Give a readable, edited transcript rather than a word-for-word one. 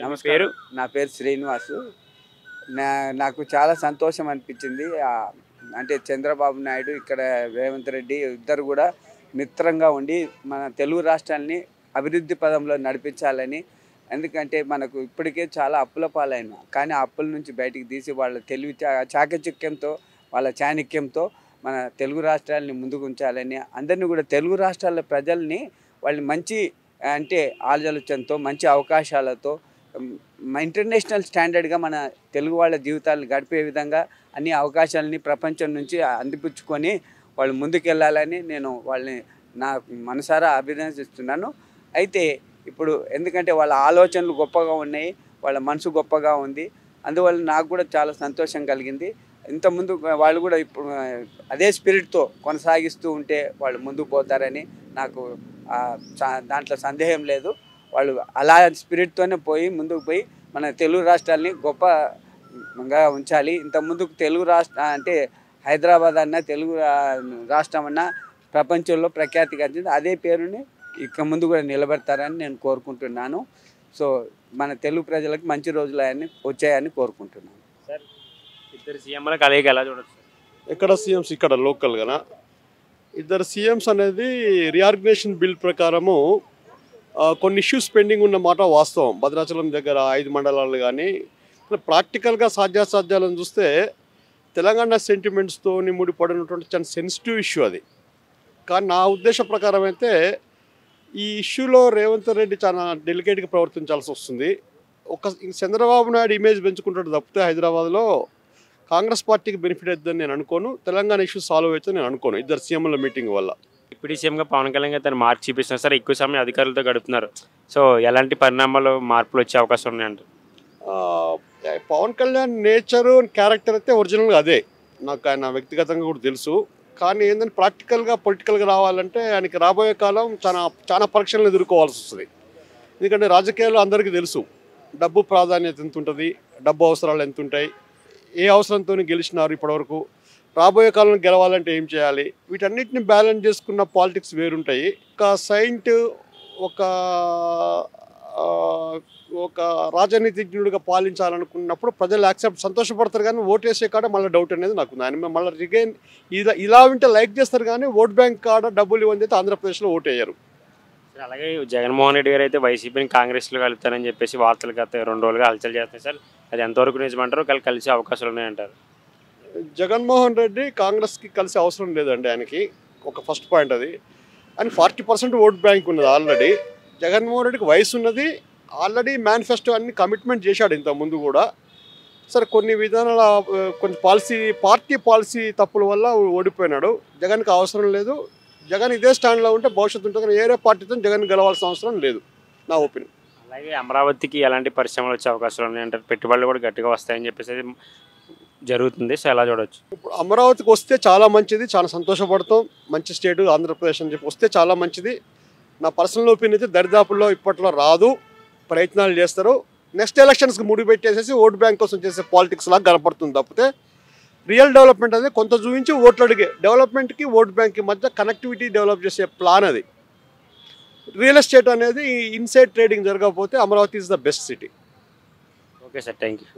నమస్కారం. నా పేరు శ్రీనివాసు. నాకు చాలా సంతోషం అనిపించింది. అంటే చంద్రబాబు నాయుడు, ఇక్కడ రేవంత్ రెడ్డి ఇద్దరు కూడా మిత్రంగా ఉండి మన తెలుగు రాష్ట్రాల్ని అభివృద్ధి పదంలో నడిపించాలని. ఎందుకంటే మనకు ఇప్పటికే చాలా అప్పుల పాలైన, కానీ ఆ అప్పుల నుంచి బయటికి తీసి వాళ్ళ తెలివి చాకచక్యంతో, వాళ్ళ చాణక్యంతో మన తెలుగు రాష్ట్రాలని ముందుకు ఉంచాలని, అందరినీ కూడా తెలుగు రాష్ట్రాల ప్రజల్ని వాళ్ళు మంచి అంటే ఆలోచనతో, మంచి అవకాశాలతో ఇంటర్నేషనల్ స్టాండర్డ్గా మన తెలుగు వాళ్ళ జీవితాలు గడిపే విధంగా అన్ని అవకాశాలని ప్రపంచం నుంచి అందిపుచ్చుకొని వాళ్ళు ముందుకెళ్ళాలని నేను వాళ్ళని నా మనసారా అభినందిస్తున్నాను. అయితే ఇప్పుడు ఎందుకంటే వాళ్ళ ఆలోచనలు గొప్పగా ఉన్నాయి, వాళ్ళ మనసు గొప్పగా ఉంది. అందువల్ల నాకు కూడా చాలా సంతోషం కలిగింది. ఇంతకుముందు వాళ్ళు కూడా ఇప్పుడు అదే స్పిరిట్తో కొనసాగిస్తూ ఉంటే వాళ్ళు ముందుకు పోతారని నాకు దాంట్లో సందేహం లేదు. వాళ్ళు అలా స్పిరిట్తోనే పోయి ముందుకు పోయి మన తెలుగు రాష్ట్రాలని గొప్పగా ఉంచాలి. ఇంతకుముందుకు తెలుగు అంటే హైదరాబాద్ అన్న తెలుగు రాష్ట్రం అన్న ప్రపంచంలో ప్రఖ్యాతి గడించింది. అదే పేరుని ఇక ముందు కూడా నిలబెడతారని నేను కోరుకుంటున్నాను. సో మన తెలుగు ప్రజలకు మంచి రోజులు వచ్చాయని కోరుకుంటున్నాను. సార్, ఇద్దరు సీఎంల కలయిక ఎలా చూడొచ్చు? ఎక్కడ సీఎంస్? ఇక్కడ లోకల్గానా? ఇద్దరు సీఎంస్ అనేది రీఆర్గనైజేషన్ బిల్ ప్రకారము కొన్ని ఇష్యూస్ పెండింగ్ ఉన్న మాట వాస్తవం. భద్రాచలం దగ్గర 5 మండలాలు కానీ ప్రాక్టికల్గా సాధ్యాసాధ్యాలను చూస్తే తెలంగాణ సెంటిమెంట్స్తో ముడిపడినటువంటి చాలా సెన్సిటివ్ ఇష్యూ అది. కానీ నా ఉద్దేశ ప్రకారం అయితే ఈ ఇష్యూలో రేవంత్ రెడ్డి చాలా డెలికేట్గా ప్రవర్తించాల్సి వస్తుంది. చంద్రబాబు నాయుడు ఇమేజ్ పెంచుకుంటాడు తప్పితే హైదరాబాద్లో కాంగ్రెస్ పార్టీకి బెనిఫిట్ అవుతుందని నేను అనుకోను. తెలంగాణ ఇష్యూ సాల్వ్ అవుతుందని నేను అనుకోను ఇద్దరు సీఎంల మీటింగ్ వల్ల. ఇప్పుడు సీఎంగా పవన్ కళ్యాణ్ గారు తను మార్క్ చూపిస్తున్నారు సార్, ఎక్కువ సమయం అధికారులతో గడుపుతున్నారు. సో ఎలాంటి పరిణామాలు మార్పులు వచ్చే అవకాశం ఉన్నాయంట? పవన్ కళ్యాణ్ నేచరు క్యారెక్టర్ అయితే ఒరిజినల్గా అదే, నాకు ఆయన వ్యక్తిగతంగా కూడా తెలుసు. కానీ ఏంటంటే ప్రాక్టికల్గా పొలిటికల్గా రావాలంటే ఆయనకి రాబోయే కాలం చాలా పరీక్షలను ఎదుర్కోవాల్సి వస్తుంది. ఎందుకంటే రాజకీయాల్లో అందరికీ తెలుసు డబ్బు ప్రాధాన్యత ఎంత ఉంటుంది, డబ్బు అవసరాలు ఎంత ఉంటాయి, ఏ అవసరంతో గెలిచినారు ఇప్పటివరకు, రాబోయే కాలంలో గెలవాలంటే ఏం చేయాలి, వీటన్నిటిని బ్యాలెన్స్ చేసుకున్న పాలిటిక్స్ వేరుంటాయి. ఒక సైంట్, ఒక రాజనీతిజ్ఞుడిగా పాలించాలనుకున్నప్పుడు ప్రజలు సంతోషపడతారు, కానీ ఓటేసే కాడ మళ్ళీ డౌట్ అనేది నాకు ఉంది. ఆయన మళ్ళీ రిగైన్ ఇలా వింటే లైక్ చేస్తారు, కానీ ఓట్ బ్యాంక్ కాడ డబ్బులు ఇవ్వని అయితే ఆంధ్రప్రదేశ్లో ఓటేయరు. అలాగే జగన్మోహన్ రెడ్డి గారు అయితే వైసీపీని కాంగ్రెస్లో కలుపుతారని చెప్పేసి వార్తలు గత 2 రోజులుగా హల్చల్ చేస్తున్నాయి సార్. అది ఎంతవరకు నిజమంటారు? కలిసే అవకాశాలు ఉన్నాయంటారు? జగన్మోహన్ రెడ్డి కాంగ్రెస్కి కలిసే అవసరం లేదండి. ఆయనకి ఒక ఫస్ట్ పాయింట్ అది. అని 40% ఓట్ బ్యాంక్ ఉన్నది ఆల్రెడీ. జగన్మోహన్ రెడ్డికి వయసు ఉన్నది, ఆల్రెడీ మేనిఫెస్టో అన్ని కమిట్మెంట్ చేశాడు ఇంతకుముందు కూడా. సరే కొన్ని విధానాల కొంచెం పార్టీ పాలసీ తప్పుల వల్ల ఓడిపోయినాడు. జగన్కి అవసరం లేదు. జగన్ ఇదే స్టాండ్లో ఉంటే భవిష్యత్తు ఉంటుంది, కానీ ఏరే పార్టీతో జగన్ గెలవాల్సిన అవసరం లేదు నా ఒపీనియన్. అలాగే అమరావతికి ఎలాంటి పరిశ్రమలు వచ్చే అవకాశాలు ఉన్నాయంటారు? పెట్టుబడులు కూడా గట్టిగా వస్తాయని చెప్పేసి జరుగుతుంది. సో ఎలా చూడవచ్చు? ఇప్పుడు అమరావతికి వస్తే చాలా మంచిది, చాలా సంతోషపడతాం. మంచి స్టేట్ ఆంధ్రప్రదేశ్ అని చెప్పి వస్తే చాలా మంచిది. నా పర్సనల్ ఒపీనియన్ అయితే దరిదాపుల్లో ఇప్పట్లో రాదు, ప్రయత్నాలు చేస్తారు. నెక్స్ట్ ఎలక్షన్స్కి ముడి పెట్టేసేసి ఓట్ బ్యాంక్ కోసం చేసే పాలిటిక్స్ లాగా కనపడుతుంది తప్పితే రియల్ డెవలప్మెంట్ అనేది కొంత చూపించి ఓట్లు అడిగే డెవలప్మెంట్కి ఓట్ బ్యాంక్కి మధ్య కనెక్టివిటీ డెవలప్ చేసే ప్లాన్ అది. రియల్ ఎస్టేట్ అనేది ఇన్సైడ్ ట్రేడింగ్ జరగకపోతే Amaravati is the best city. Okay sir, thank you.